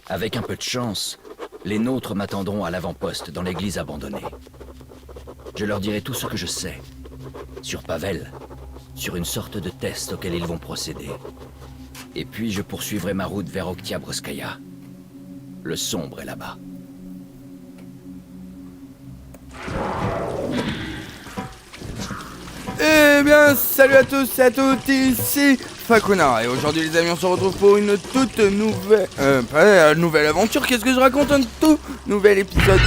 Avec un peu de chance, les nôtres m'attendront à l'avant-poste dans l'église abandonnée. Je leur dirai tout ce que je sais. Sur Pavel, sur une sorte de test auquel ils vont procéder. Et puis je poursuivrai ma route vers Oktyabrskaya. Le sombre est là-bas. Eh bien, salut à tous et à toutes, ici Fakuna. Et aujourd'hui les amis, on se retrouve pour une toute nouvelle... pas nouvelle aventure, qu'est-ce que je raconte? Un tout nouvel épisode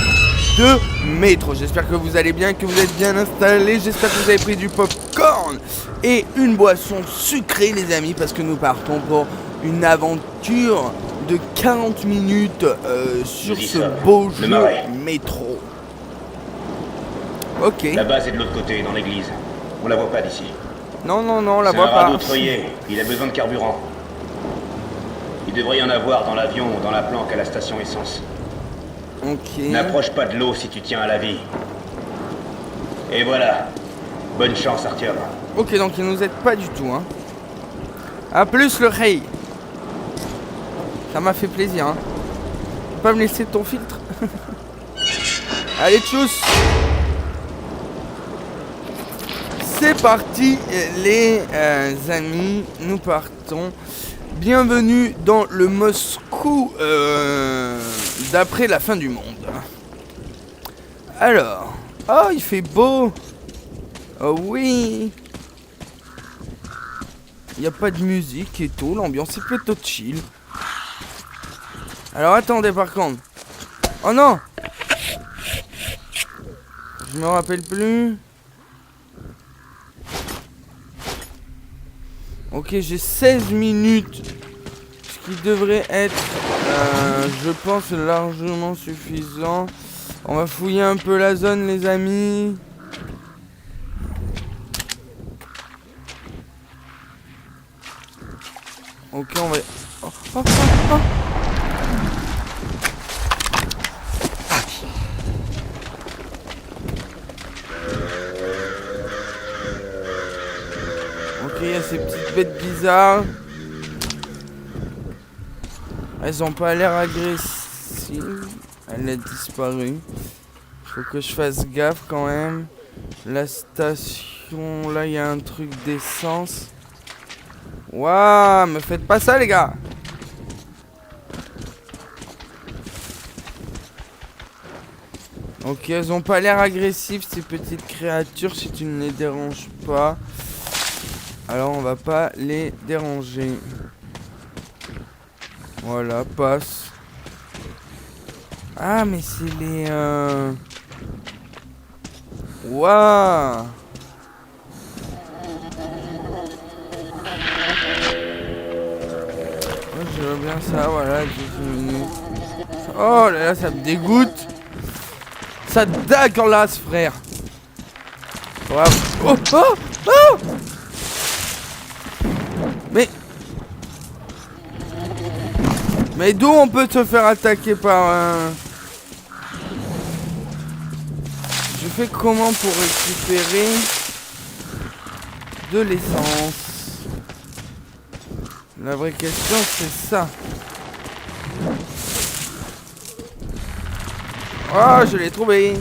de Metro. J'espère que vous allez bien, que vous êtes bien installés. J'espère que vous avez pris du popcorn et une boisson sucrée les amis, parce que nous partons pour une aventure de 40 minutes sur ce beau jeu Metro. Ok. La base est de l'autre côté, dans l'église. On la voit pas d'ici. Non, on la C'est voit un pas. radeau treuillé, il a besoin de carburant. Il devrait y en avoir dans l'avion ou dans la planque à la station essence. Ok. N'approche pas de l'eau si tu tiens à la vie. Et voilà. Bonne chance, Artyom. Ok, donc il nous aide pas du tout, hein. A plus le Rey. Ça m'a fait plaisir, hein. Tu peux pas me laisser ton filtre? Allez, tchuss. C'est parti, les amis. Nous partons. Bienvenue dans le Moscou d'après la fin du monde. Alors. Oh, il fait beau. Oh oui. Il n'y a pas de musique et tout. L'ambiance est plutôt chill. Alors attendez par contre. Oh non. Je me rappelle plus. Ok, j'ai 16 minutes. Ce qui devrait être, je pense, largement suffisant. On va fouiller un peu la zone, les amis. Ok, on va... Oh. Ok, il y a ces petites bêtes bizarres. Elles ont pas l'air agressives. Elle a disparu. Faut que je fasse gaffe quand même. La station, là, il y a un truc d'essence. Waouh, me faites pas ça, les gars. Ok, elles ont pas l'air agressives, ces petites créatures, si tu ne les déranges pas. Alors, on va pas les déranger. Voilà, passe. Ah, mais c'est les... Waouh. Je veux bien ça, voilà, 18 minutes. Oh là là, ça me dégoûte. Ça dégueulasse, frère. Wow. Oh. Mais d'où on peut se faire attaquer par un... Je fais comment pour récupérer de l'essence? La vraie question c'est ça. Oh, je l'ai trouvé.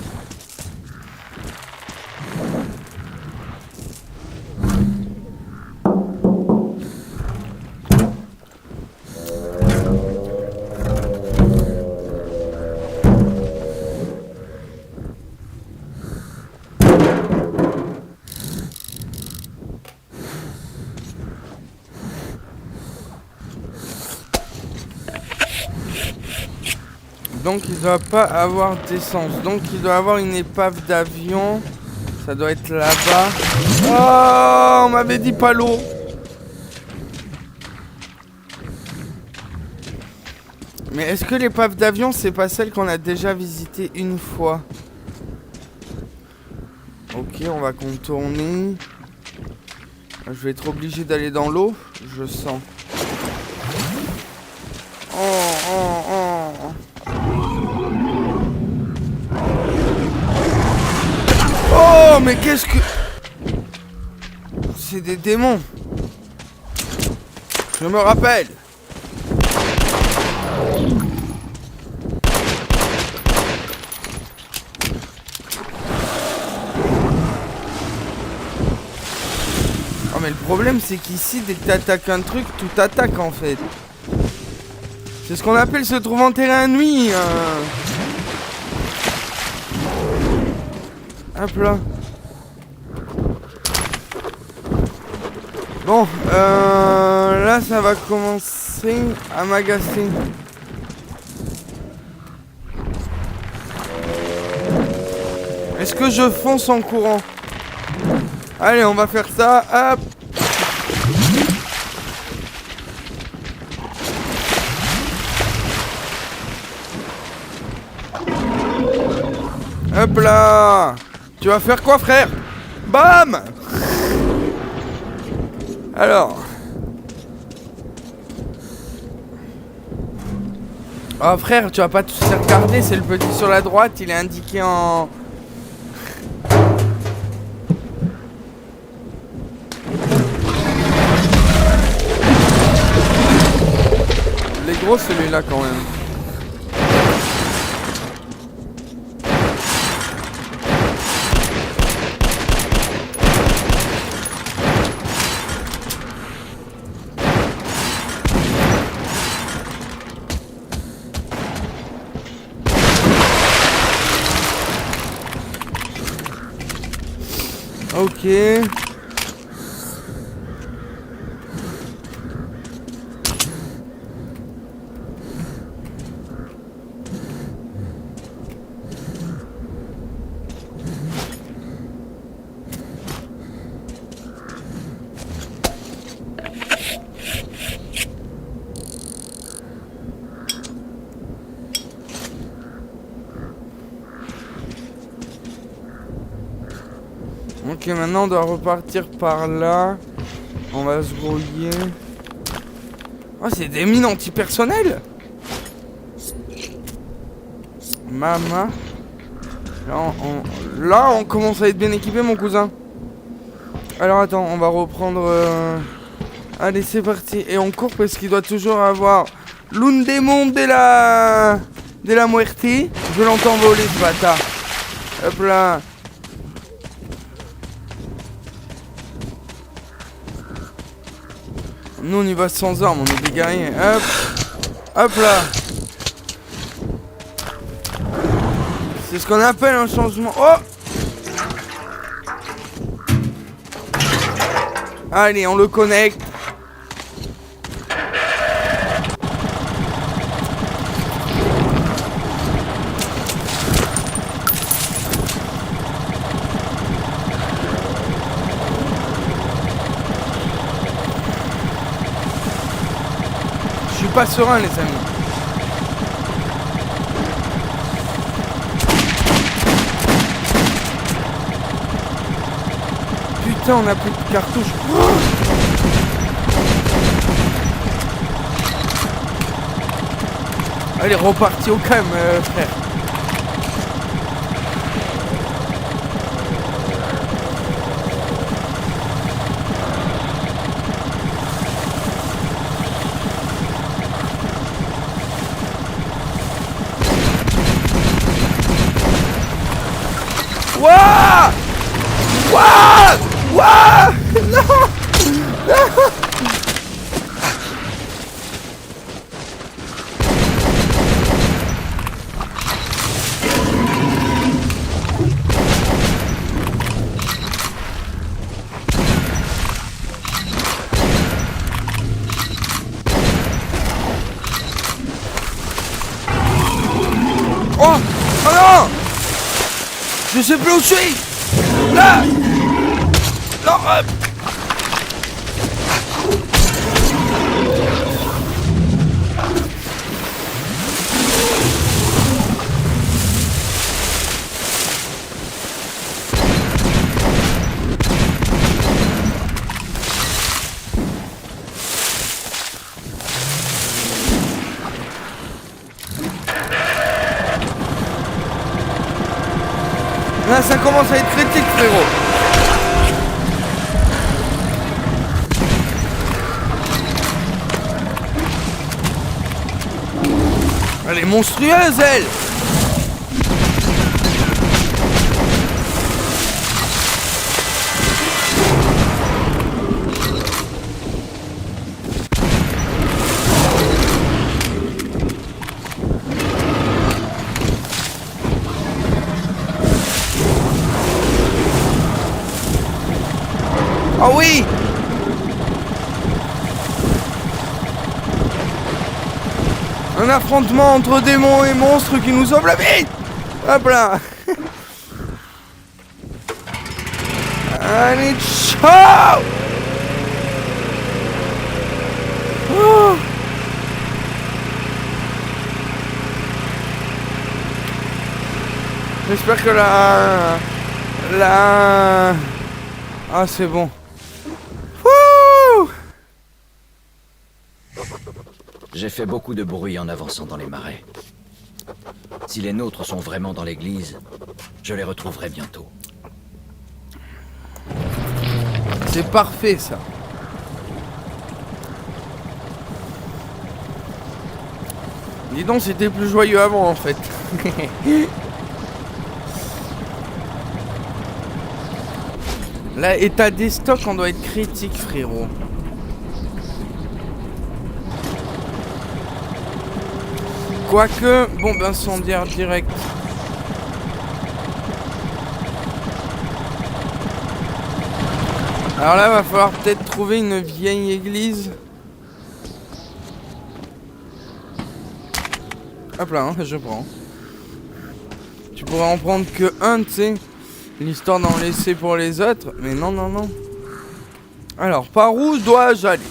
Donc il doit pas avoir d'essence. Donc il doit avoir une épave d'avion. Ça doit être là-bas. Oh, on m'avait dit pas l'eau. Mais est-ce que l'épave d'avion c'est pas celle qu'on a déjà visitée une fois? Ok, on va contourner. Je vais être obligé d'aller dans l'eau. Je sens. Oh, mais qu'est-ce que... C'est des démons. Je me rappelle. mais le problème c'est qu'ici, dès que t'attaques un truc, tout attaque en fait. C'est ce qu'on appelle se trouver en terrain nuit. Hop là. Bon, là ça va commencer à m'agacer. Est-ce que je fonce en courant? Allez, on va faire ça. Hop. Hop là. Tu vas faire quoi, frère? Bam. Alors. Oh frère, tu vas pas tous regarder, c'est le petit sur la droite, il est indiqué en... Il est gros celui-là quand même. Ok. Ok, maintenant on doit repartir par là. On va se grouiller. Oh, c'est des mines antipersonnelles. Mama. Là, on commence à être bien équipé, mon cousin. Alors attends, on va reprendre... Allez, c'est parti. Et on court parce qu'il doit toujours avoir l'un des mondes de la muerte. Je l'entends voler, ce bâtard. Hop là. Nous on y va sans armes, on est des guerriers. Hop. Hop là. C'est ce qu'on appelle un changement. Oh. Allez, on le connecte. Je suis pas serein, les amis. Putain, on a plus de cartouches. Oh, allez, reparti au calme, frère. Wouah! Wouah! Wouah! Non! Non! Oh! Oh non! Je sais plus où je suis! Là! Non! Là, ça commence à être critique, frérot. Elle est monstrueuse, elle. oui! Un affrontement entre démons et monstres qui nous sauvent la vie! Hop là! Allez, ciao! Oh. J'espère que la... Ah, c'est bon. Wouh! J'ai fait beaucoup de bruit en avançant dans les marais. Si les nôtres sont vraiment dans l'église, je les retrouverai bientôt. C'est parfait, ça. Dis donc, c'était plus joyeux avant, en fait. Là, état des stocks, on doit être critique, frérot. Quoique, bombe incendiaire direct. Alors là, va falloir peut-être trouver une vieille église. Hop là, hein, je prends. Tu pourrais en prendre que un, tu sais. L'histoire d'en laisser pour les autres. Mais non, non, non. Alors, par où dois-je aller?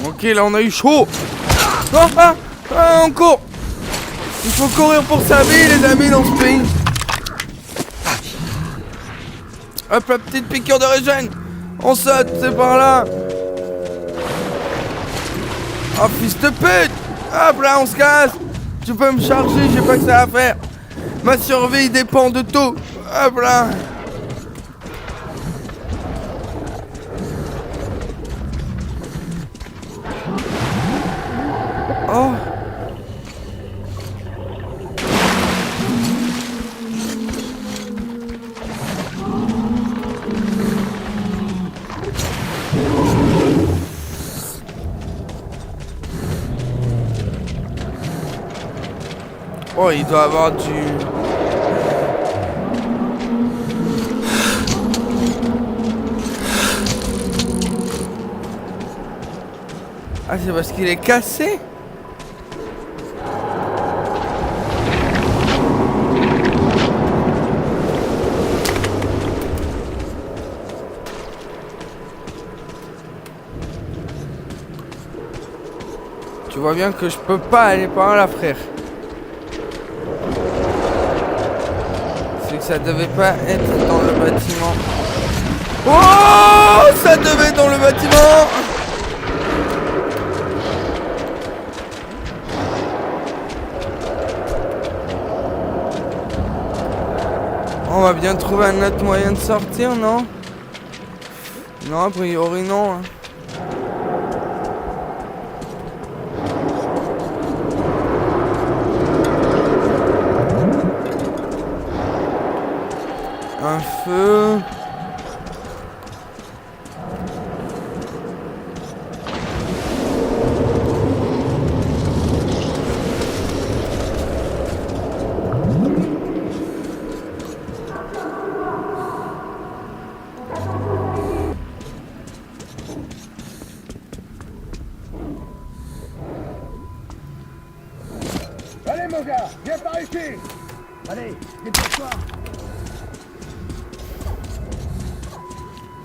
Ok, là on a eu chaud. On court. Il faut courir pour sa vie, les amis, dans ce pays. Hop, la petite piqûre de régène. On saute, c'est par là. Oh, fils de pute. Hop là, on se casse. Tu peux me charger, j'ai pas que ça à faire. Ma survie dépend de tout. Hop là. Oh. Oh, il doit avoir du... Ah, c'est parce qu'il est cassé? Tu vois bien que je peux pas aller par là, frère. C'est que ça devait pas être dans le bâtiment. Oh, ça devait être dans le bâtiment. On va bien trouver un autre moyen de sortir, non? Non, a priori non. Hein. Un feu. Allez mon gars, viens par ici. Allez, dépêche-toi.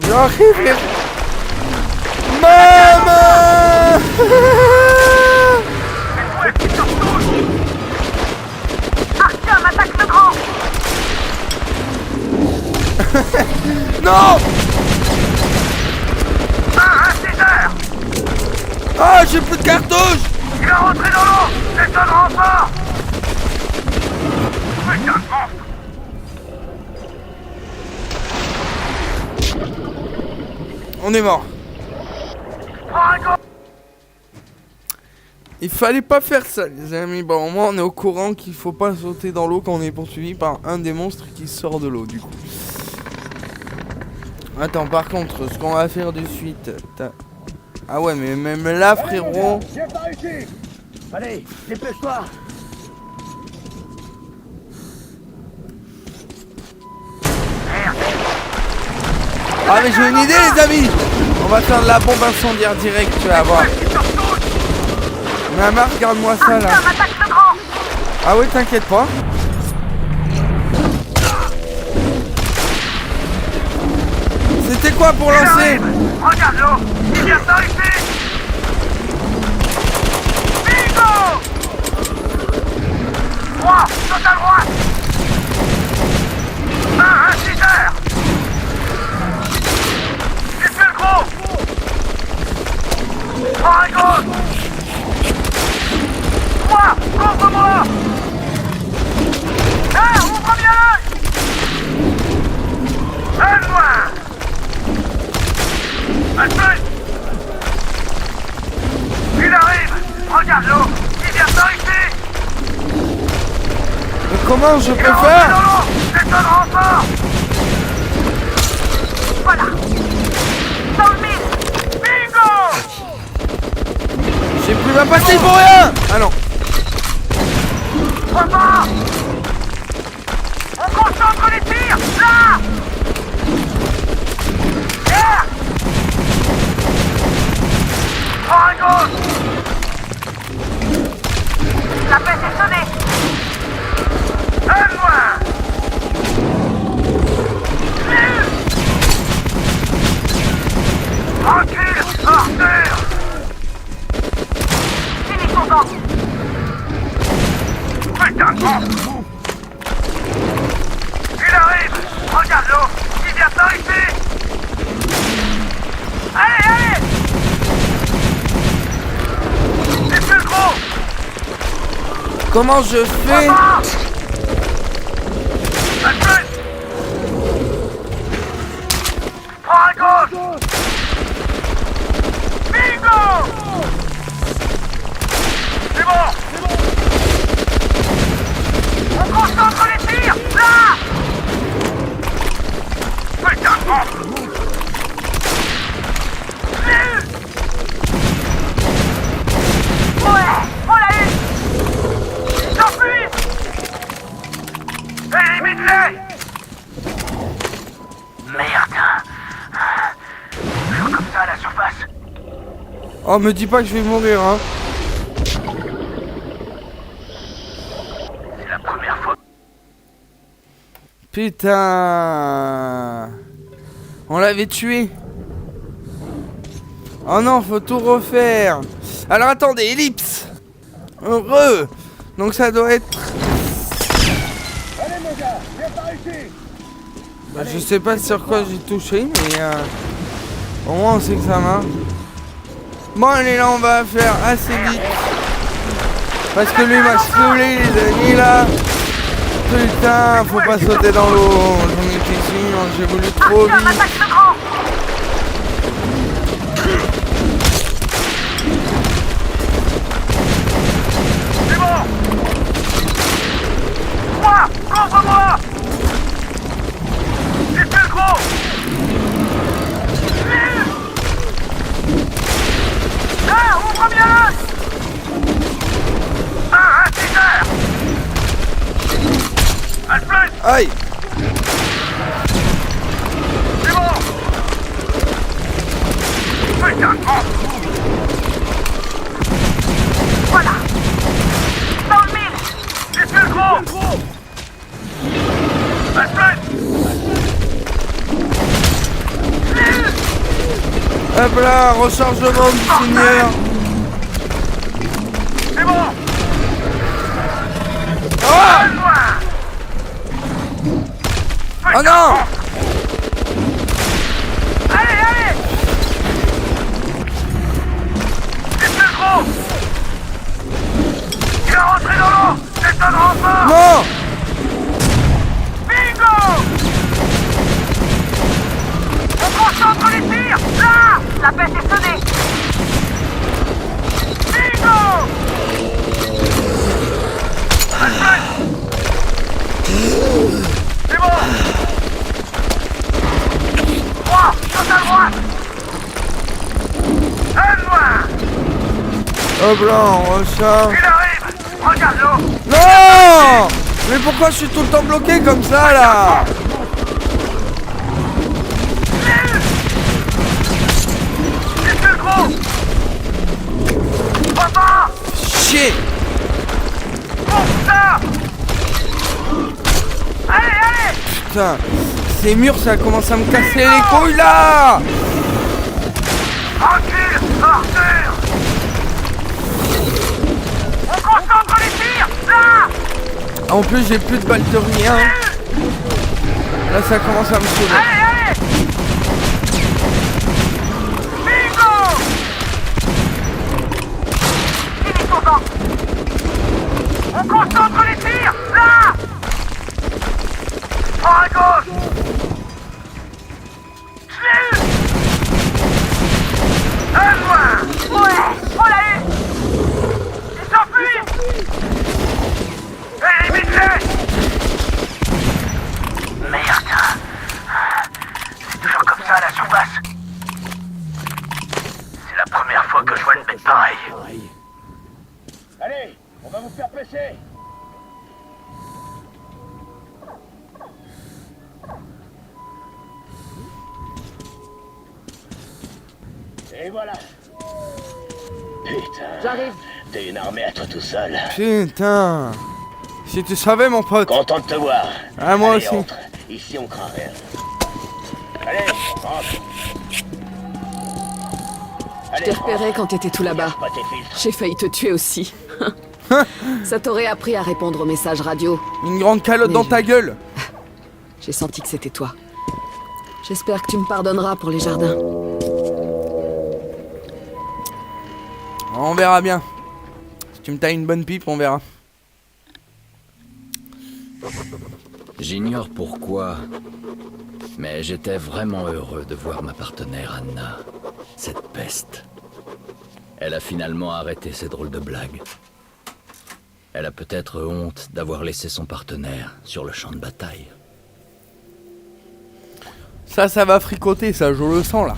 J'arrive les... Maman. Artyom attaque le grand. Non. Un 6 heures. Ah, j'ai plus de cartouches. Il va rentrer dans l'eau. C'est Putain de renfort! Putain de monstre! On est mort. Prends un go! Il fallait pas faire ça, les amis. Bon, au moins, on est au courant qu'il faut pas sauter dans l'eau quand on est poursuivi par un des monstres qui sort de l'eau, du coup. Attends, par contre, ce qu'on va faire de suite... Ah ouais, mais même là, frérot... Viens par ici. Allez, dépêche-toi. Ah mais j'ai une idée, les amis. On va faire de la bombe incendiaire direct, tu vas voir. Mais Amar, regarde-moi ça, là. Artyom attaque le grand! Ah ouais, t'inquiète pas. C'était quoi pour lancer? Regarde l'eau! Il vient par ici! Bingo! 3, saute à droite! 1 inciseur! Tu fais le gros! Prends à gauche! 3, contre-moi! Ouvre bien l'œil! Donne-moi! Alfred! Il arrive! Regarde l'eau! Il vient par ici! Mais comment je peux Il est rentré faire? dans l'eau! C'est un renfort! Voilà! Dans le mille! Bingo! J'ai plus ma pastille pour rien. Ah non. Repars! On concentre les tirs! Là! Hier! Prends à gauche! La paix est sonnée! Donne-moi! Tranquille, Arthur! Finis ton temps! Putain de monstre! Il arrive! Regarde l'eau! Il vient par ici! Allez, allez! C'est plus gros! Comment je fais? Repars! Alfred! Prends à gauche! Bingo! C'est bon! On concentre les tirs! Là! Putain de monstre! Ouais! On l'a eu! S'enfuit! Élimine-les! Merde! Toujours comme ça à la surface. Oh, me dis pas que je vais mourir, hein. C'est la première fois. Putain. On l'avait tué. Oh non, faut tout refaire. Alors attendez, ellipse. Heureux. Donc ça doit être... Allez, mon gars, viens par ici. Bah, je sais pas sur quoi j'ai touché, mais au moins on sait que ça marche. Bon allez, là on va faire assez vite. Parce que lui m'a saoulé, les amis, là. Putain, faut pas sauter dans l'eau. J'en étais sûr, j'ai voulu trop Artyom vite. attaque le grand! C'est bon! 3, contre-moi! C'est plus gros! Ouvre bien l'œil! 1 inciseur! Alfred! Aïe. C'est bon! Putain de monstre! Voilà! Dans le mille! C'est plus gros! Alfred! Hop là, rechargement du seigneur. C'est bon! Oh, Donne-moi! oh non. Allez, allez! C'est plus gros! Il en Putain de renfort! Non! Bingo! On concentre les tirs! Là! La peste est sonnée! Bingo! C'est bon! 3, saute à droite! Un noir! Hop là, on ressort. Il arrive! Regarde-le! Non! Mais pourquoi je suis tout le temps bloqué comme ça là? C'est plus gros! Papa! Chier! Pour ça! Allez, allez! Putain, ces murs ça commence à me casser les couilles là! Tranquille, Arthur! On concentre les tirs! Là! En plus j'ai plus de balles de rien. Là ça commence à me saouler. Allez, allez! Bingo! Fini son temps! On concentre les tirs! Là! Prends à gauche! Je l'ai eu! Un noir! Ouais! On l'a eu! Il s'enfuit! Élimine-les! Merde! C'est toujours comme ça à la surface. C'est la première fois que je vois une bête pareille. Allez, on va vous faire presser. Et voilà. Putain. J'arrive. T'es une armée à toi tout seul. Putain. Si tu savais mon pote. Content de te voir. Ah, moi Allez, aussi. entre. Ici on craint rien. Allez, rentre. Je t'ai repéré quand t'étais tout là-bas. Pas tes filtres. J'ai failli te tuer aussi. Ça t'aurait appris à répondre aux messages radio. Une grande calotte Mais dans je- ta gueule. J'ai senti que c'était toi. J'espère que tu me pardonneras pour les jardins. On verra bien. Si tu me tailles une bonne pipe, on verra. J'ignore pourquoi, mais j'étais vraiment heureux de voir ma partenaire Anna. Cette peste. Elle a finalement arrêté ces drôles de blagues. Elle a peut-être honte d'avoir laissé son partenaire sur le champ de bataille. Ça va fricoter, ça, je le sens là.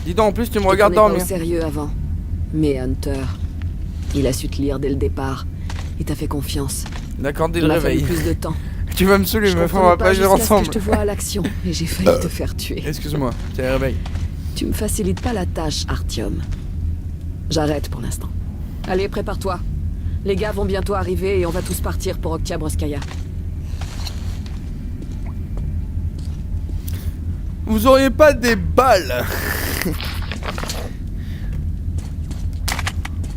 Dis donc, en plus, tu me regardes Je te prenais dormir. pas au sérieux avant. Mais Hunter, il a su te lire dès le départ. Il t'a fait confiance. D'accord, dès Il le m'a fallu réveil. plus de temps. Tu vas me saouler, Je meuf, on comprenais va pas agir jusqu'à ce que ensemble. je te vois à l'action et j'ai failli te faire tuer. Excuse-moi, c'est le réveil. Tu me facilites pas la tâche, Artyom. J'arrête pour l'instant. Allez, prépare-toi. Les gars vont bientôt arriver et on va tous partir pour Oktyabrskaya. Vous auriez pas des balles?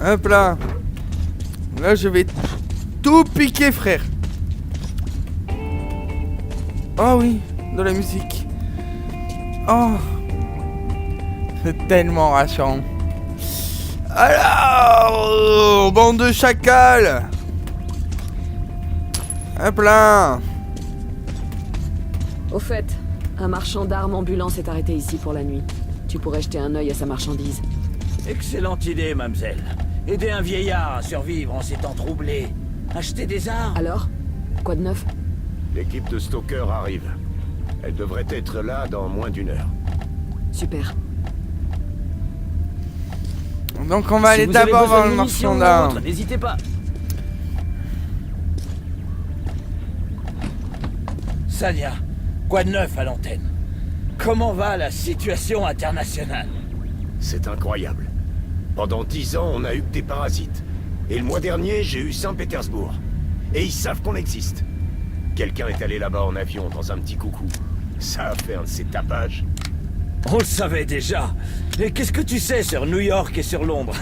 Hop là. Là, je vais tout piquer, frère. Oh oui, de la musique. Oh. C'est tellement rassurant. Alors, bande de chacals. Hop là. Au fait, un marchand d'armes ambulant s'est arrêté ici pour la nuit. Tu pourrais jeter un œil à sa marchandise. Excellente idée, mademoiselle. Aider un vieillard à survivre en ces temps troublés. Acheter des armes. Alors? Quoi de neuf? L'équipe de Stalker arrive. Elle devrait être là dans moins d'1 heure. Super. Donc on va aller Si vous avez d'abord besoin voir de le munitions marchand ou autre, d'armes. n'hésitez pas. Sania, quoi de neuf à l'antenne? Comment va la situation internationale? C'est incroyable. Pendant 10 ans, on a eu que des parasites. Et le mois dernier, j'ai eu Saint-Pétersbourg. Et ils savent qu'on existe. Quelqu'un est allé là-bas en avion dans un petit coucou. Ça a fait un de ces tapages. On le savait déjà. Et qu'est-ce que tu sais sur New York et sur Londres?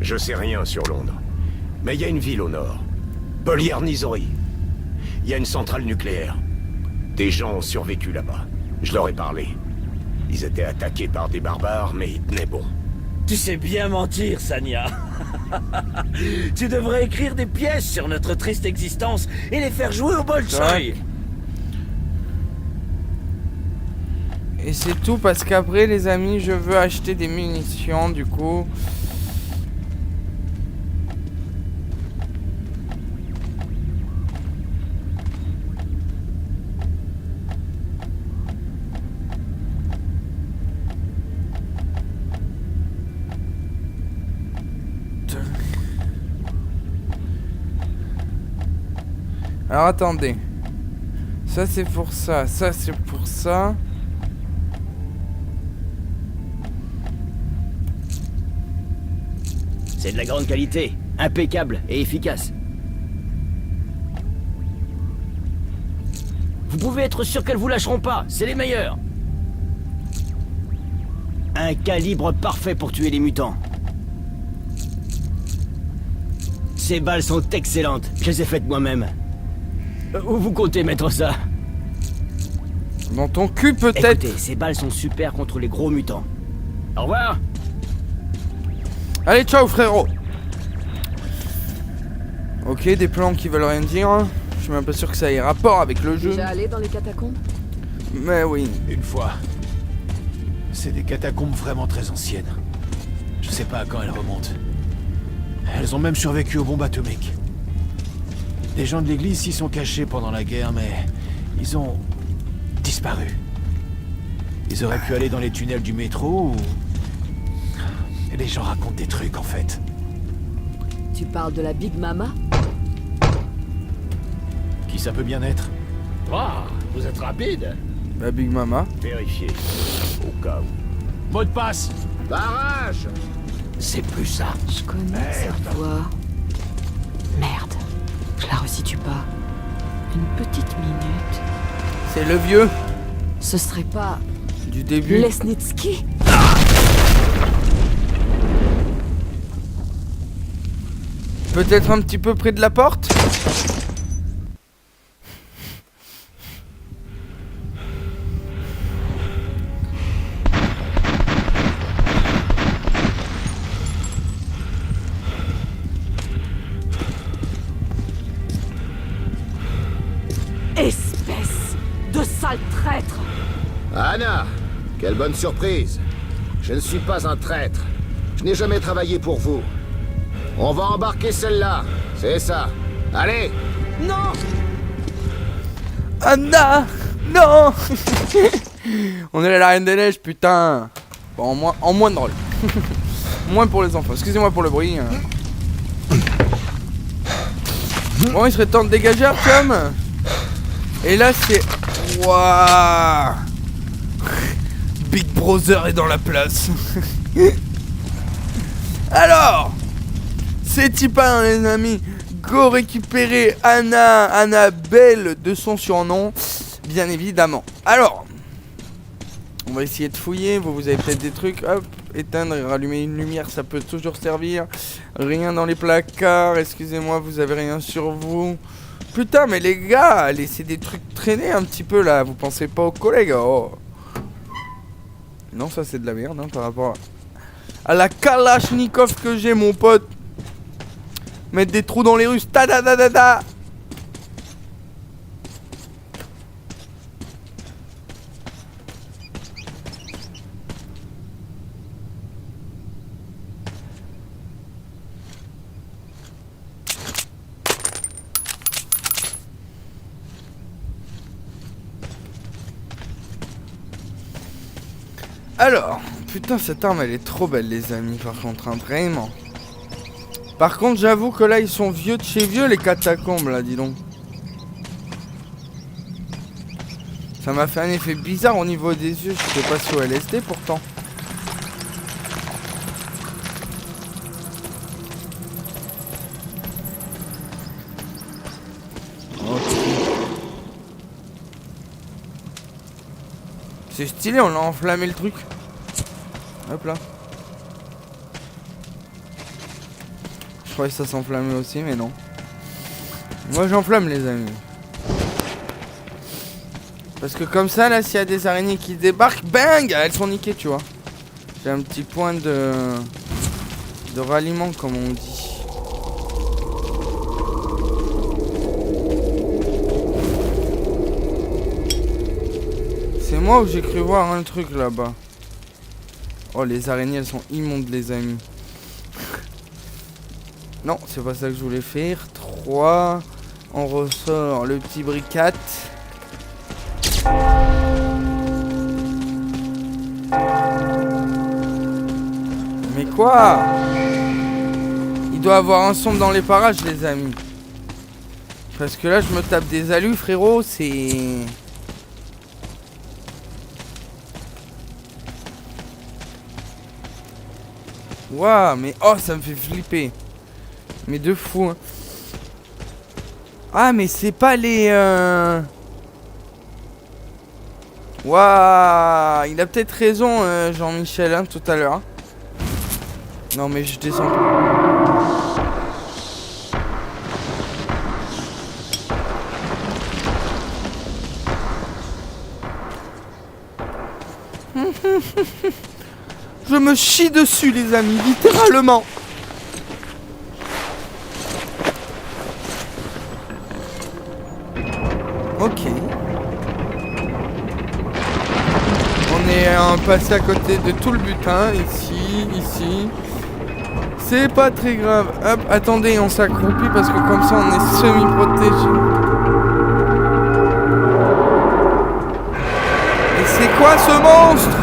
Je sais rien sur Londres. Mais il y a une ville au nord. Poliernisori. Il y a une centrale nucléaire. Des gens ont survécu là-bas. Je leur ai parlé. Ils étaient attaqués par des barbares, mais ils tenaient bon. Tu sais bien mentir, Sania. Tu devrais écrire des pièces sur notre triste existence et les faire jouer au Bolchoï. Et c'est tout parce qu'après les amis je veux acheter des munitions du coup. Alors attendez. Ça c'est pour ça, ça c'est pour ça. C'est de la grande qualité, impeccable et efficace. Vous pouvez être sûr qu'elles vous lâcheront pas, c'est les meilleurs. Un calibre parfait pour tuer les mutants. Ces balles sont excellentes, je les ai faites moi-même. Où vous comptez mettre ça? Dans ton cul peut-être. Écoutez, ces balles sont super contre les gros mutants. Au revoir. Allez, ciao frérot. Ok, des plans qui veulent rien dire. Je suis même pas sûr que ça ait rapport avec le jeu. Déjà allé dans les catacombes? Mais oui. Une fois. C'est des catacombes vraiment très anciennes. Je sais pas à quand elles remontent. Elles ont même survécu aux bombes atomiques. Les gens de l'église s'y sont cachés pendant la guerre, mais ils ont disparu. Ils auraient pu aller dans les tunnels du métro ou... Et les gens racontent des trucs en fait. Tu parles de la Big Mama? Qui ça peut bien être? Ah, vous êtes rapide. La Big Mama. Vérifiez, au cas où. Mot de passe! Barrage. C'est plus ça. Je connais cette voix. Merde, je la resitue pas. Une petite minute. C'est le vieux Ce serait pas du début. Lesnitsky? Peut-être un petit peu près de la porte. Espèce de sale traître! Anna, quelle bonne surprise. Je ne suis pas un traître. Je n'ai jamais travaillé pour vous. On va embarquer celle-là, c'est ça. Allez! Non! Anna! Non! On est la Reine des Neiges, putain! Bon, en moins drôle. Moins pour les enfants. Excusez-moi pour le bruit. Bon, il serait temps de dégager, Artyom. Et là, c'est... Waouh! Big Brother est dans la place. Alors, c'est Tipin, les amis. Go récupérer Annabelle de son surnom, bien évidemment. Alors, on va essayer de fouiller. Vous avez peut-être des trucs. Hop, éteindre et rallumer une lumière, ça peut toujours servir. Rien dans les placards. Excusez-moi, vous avez rien sur vous. Putain, mais les gars, laissez des trucs traîner un petit peu là. Vous pensez pas aux collègues? Oh. Non, ça c'est de la merde hein, par rapport à la Kalachnikov que j'ai, mon pote. Mettre des trous dans les rues. Ta da da da da. Alors, putain, cette arme elle est trop belle, les amis. Par contre, hein, vraiment. Par contre, j'avoue que là, ils sont vieux de chez vieux, les catacombes, là, dis donc. Ça m'a fait un effet bizarre au niveau des yeux. Je sais pas si au LSD, pourtant. C'est stylé, on a enflammé le truc. Hop là. Je croyais que ça s'enflammait aussi, mais non. Moi j'enflamme, les amis. Parce que comme ça, là, s'il y a des araignées qui débarquent, bang, elles sont niquées, tu vois. J'ai un petit point de de ralliement, comme on dit. C'est moi ou j'ai cru voir un truc là-bas? Oh, les araignées, elles sont immondes, les amis. Non, c'est pas ça que je voulais faire. 3. On ressort le petit bricat. Mais quoi? Il doit avoir un son dans les parages, les amis. Parce que là, je me tape des alus, frérot, c'est... Waouh, mais oh, ça me fait flipper. Mais de fou, hein. Ah, mais c'est pas les... Waouh, il a peut-être raison, Jean-Michel, hein, tout à l'heure. Non, mais je descends. Je me chie dessus, les amis, littéralement. Ok. On est passé à côté de tout le butin, ici. C'est pas très grave. Hop, attendez, on s'accroupit parce que comme ça on est semi-protégé. Et c'est quoi ce monstre?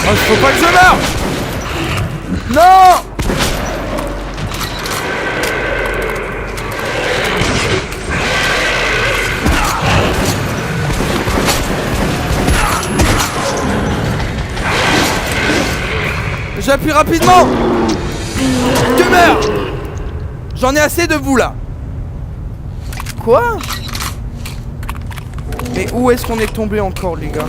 Oh, faut pas que je meure! Non! J'appuie rapidement! Que meurs! J'en ai assez de vous là! Quoi? Mais où est-ce qu'on est tombé encore, les gars?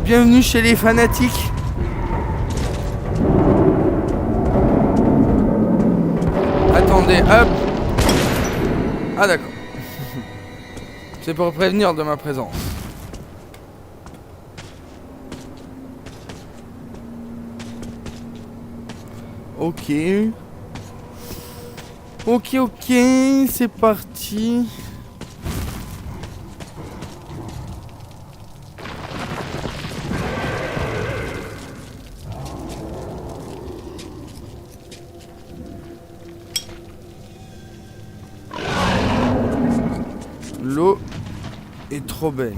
Bienvenue chez les fanatiques. Attendez, hop. Ah d'accord. C'est pour prévenir de ma présence. Ok. Ok, c'est parti. L'eau est trop belle.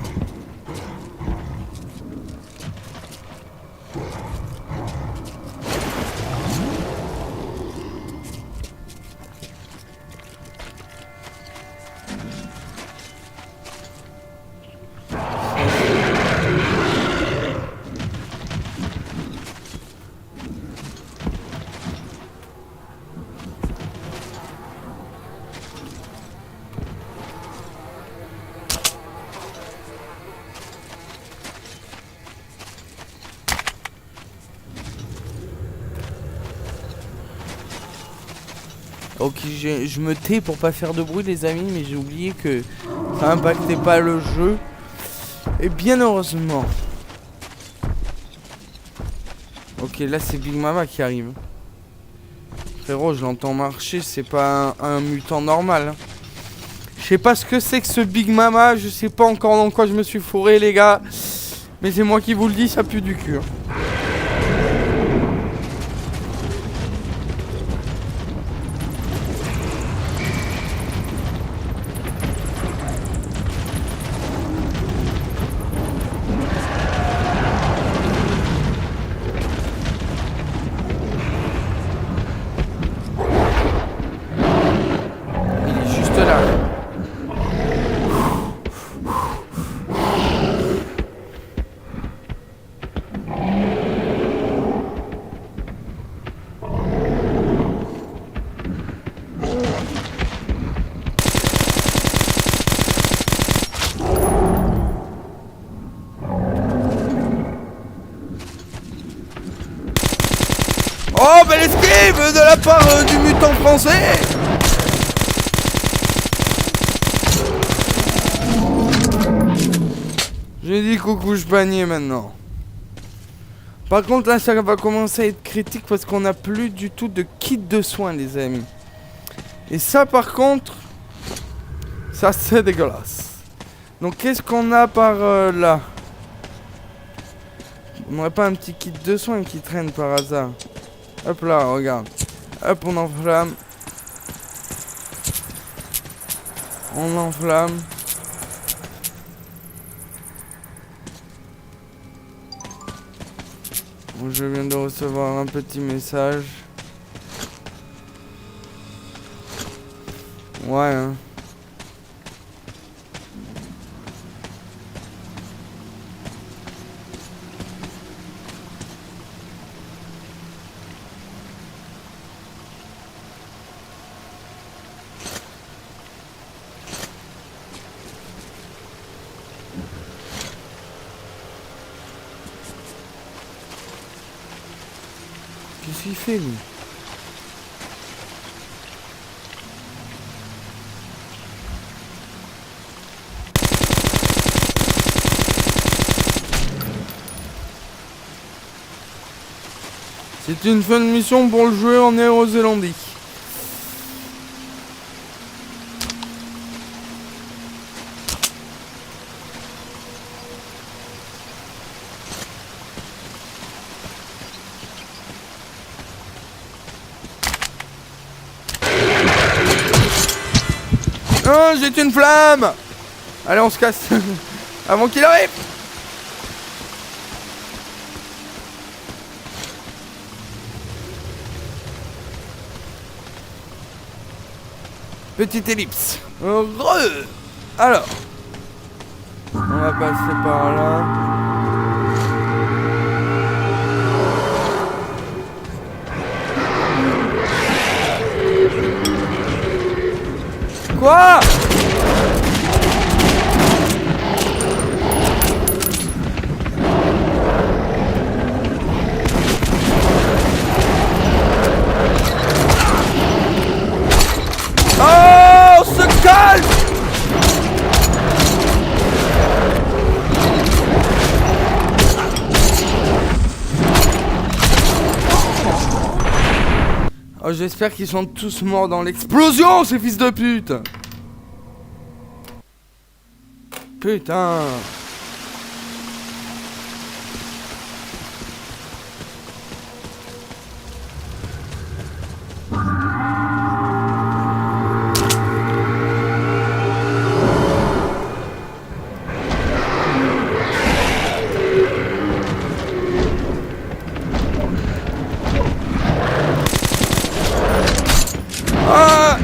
Ok, je me tais pour pas faire de bruit, les amis, mais j'ai oublié que ça impactait pas le jeu. Et bien heureusement. Ok, là c'est Big Mama qui arrive. Frérot, je l'entends marcher, c'est pas un mutant normal. Hein. Je sais pas ce que c'est que ce Big Mama, je sais pas encore dans quoi je me suis fourré, les gars. Mais c'est moi qui vous le dis, ça pue du cul. Hein. fanfare du mutant français. J'ai dit coucou je panier maintenant. Par contre là ça va commencer à être critique parce qu'on n'a plus du tout de kit de soins les amis. Et ça par contre, ça c'est dégueulasse. Donc qu'est-ce qu'on a par là? On n'aurait pas un petit kit de soins qui traîne par hasard? Hop là, regarde. Hop, on enflamme. On enflamme. Bon, je viens de recevoir un petit message. Ouais, hein. Qu'est-ce qu'il fait lui? C'est une fin de mission pour le jouer en Néo-Zélandie. Non, j'ai une flamme. Allez, on se casse. Avant qu'il arrive. Petite ellipse. Heureux. Alors. On va passer par là. Quoi? Oh, on se calme. Oh, j'espère qu'ils sont tous morts dans l'explosion, ces fils de pute. Putain. Ah!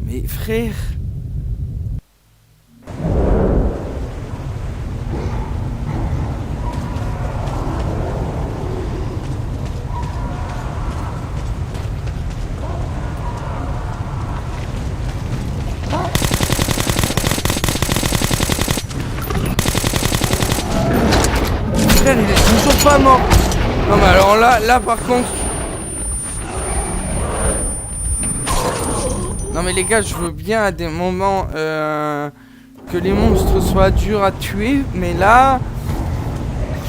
Mais frère. Il est toujours pas mort. Non mais alors là par contre. Non mais les gars, je veux bien à des moments que les monstres soient durs à tuer, mais là,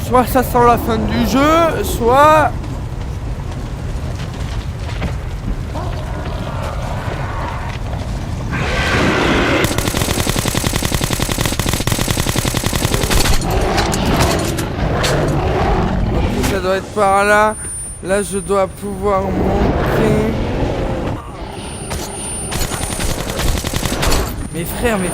soit ça sent la fin du jeu, soit... Ça doit être par là. Là, je dois pouvoir monter. Mes frères. Mais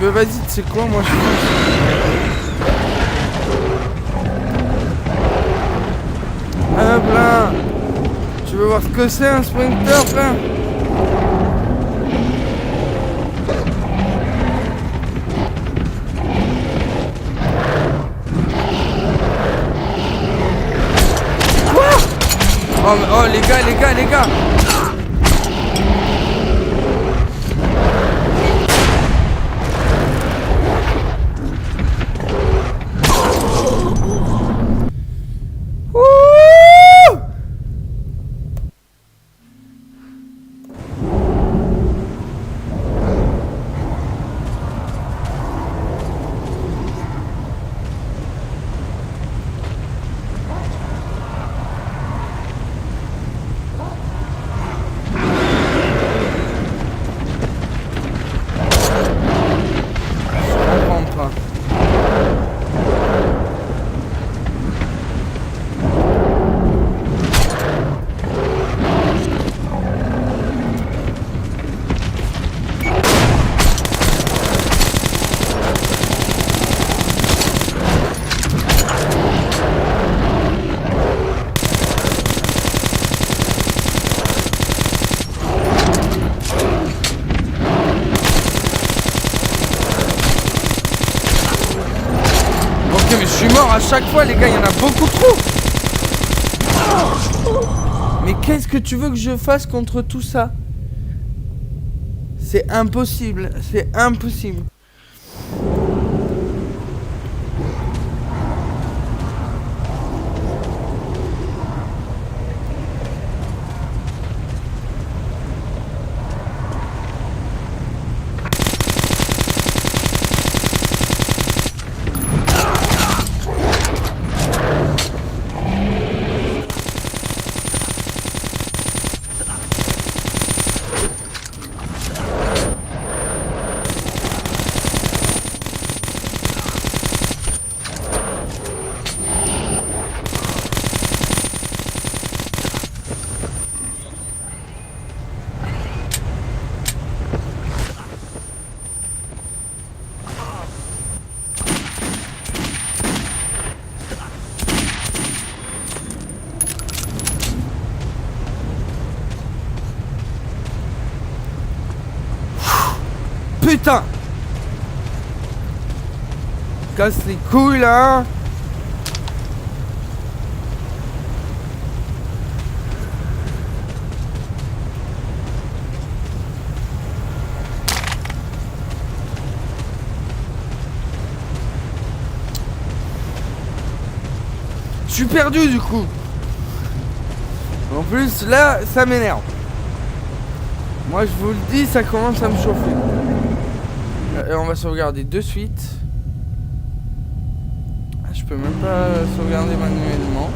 vas-y, tu sais quoi, moi je... Hop là. Tu veux voir ce que c'est un sprinter, frère? Quoi? Oh les gars. Mais je suis mort à chaque fois, les gars, il y en a beaucoup trop. Mais qu'est-ce que tu veux que je fasse contre tout ça? C'est impossible, c'est impossible. Putain! Casse les couilles là! Je suis perdu du coup! En plus là, ça m'énerve. Moi je vous le dis, ça commence à me chauffer. Et on va sauvegarder de suite. Je peux même pas sauvegarder manuellement.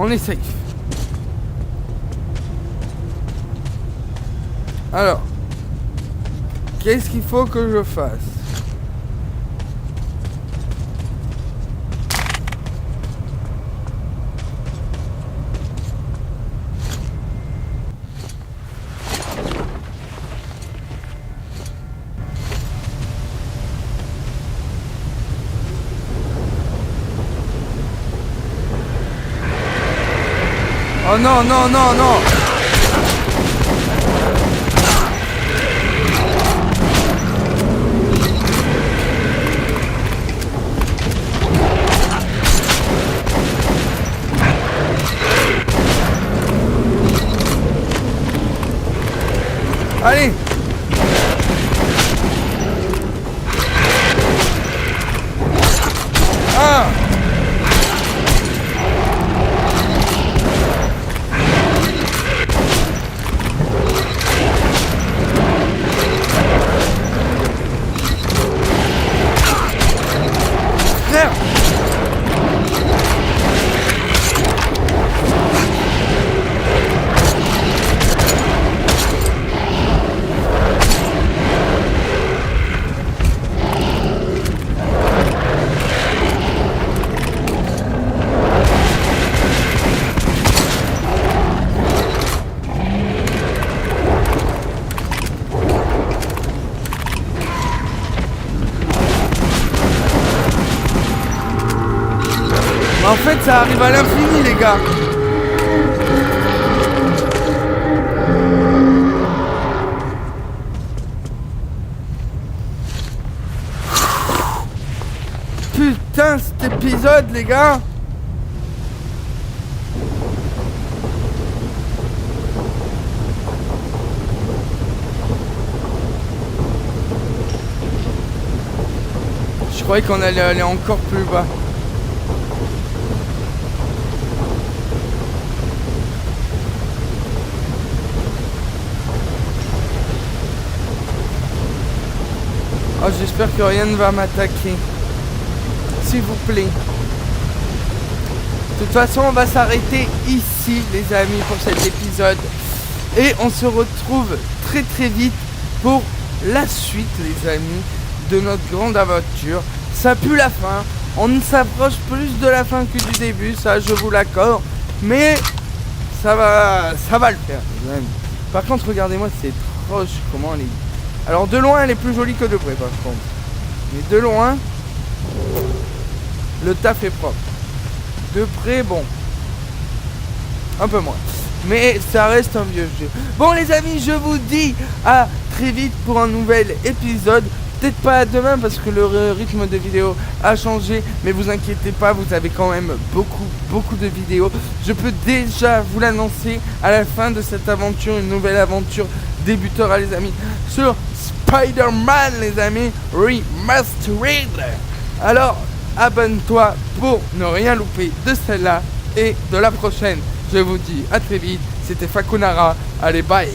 On est safe. Alors, qu'est-ce qu'il faut que je fasse? Oh non, non, non, non. Allez. Ah. Frère. En fait, ça arrive à l'infini, les gars. Putain, cet épisode, les gars. Je croyais qu'on allait aller encore plus bas. Oh, j'espère que rien ne va m'attaquer. S'il vous plaît. De toute façon, on va s'arrêter ici, les amis, pour cet épisode. Et on se retrouve très très vite pour la suite, les amis, de notre grande aventure. Ça pue la fin. On s'approche plus de la fin que du début, ça je vous l'accorde. Mais ça va le faire, les amis. Par contre, regardez-moi, c'est proche comment elle est. Alors de loin elle est plus jolie que de près par contre. Mais de loin, le taf est propre. De près, bon, un peu moins. Mais ça reste un vieux jeu. Bon les amis, je vous dis à très vite pour un nouvel épisode. Peut-être pas à demain parce que le rythme de vidéo a changé. Mais vous inquiétez pas, vous avez quand même beaucoup de vidéos. Je peux déjà vous l'annoncer à la fin de cette aventure, une nouvelle aventure débuteur, les amis, sur Spider-Man, les amis, Remastered. Alors, abonne-toi pour ne rien louper de celle-là et de la prochaine. Je vous dis à très vite. C'était Fakunara. Allez, bye.